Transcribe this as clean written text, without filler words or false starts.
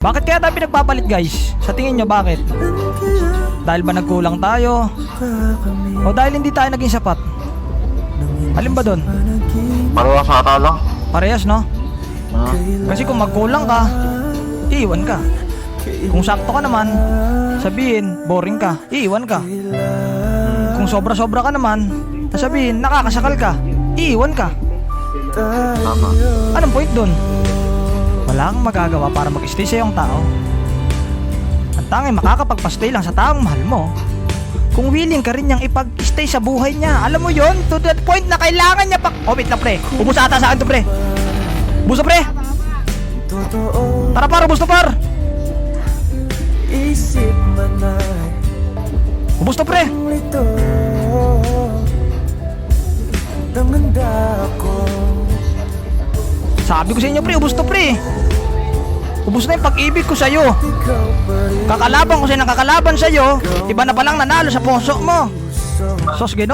Bakit kaya tayo pinagpapalit guys? Sa tingin nyo bakit? Dahil ba nagkulang tayo? O dahil hindi tayo naging sapat? Alin ba doon? Parehas ata lang. Parehas no? Ah, Kasi kung magkulang ka, iiwan ka. Kung sakto ka naman, sabihin boring ka, iiwan ka. Kung sobra-sobra ka naman, sabihin nakakasakal ka, iiwan ka. tama. Anong point doon? Wala kang magagawa para mag-stay sa iyong tao. Ang tanging makakapagpastay lang sa taong mahal mo kung willing ka rin niyang ipag-stay sa buhay niya. Alam mo yon, to that point na kailangan niya pa. Oh wait lang pre, ubus ata sa akin to pre. Ubus na pre. Tara par, ubus na par. Isip man ay Ubus na pre. ito Nanganda ako Sabi ko sa inyo pre, ubus na pre. Ubus na yung pag-ibig ko sa'yo. Ikaw pa rin Kakalaban ko sa'yo ng kakalaban sa'yo, iba na palang nanalo sa puso mo. Sos, Ginoo.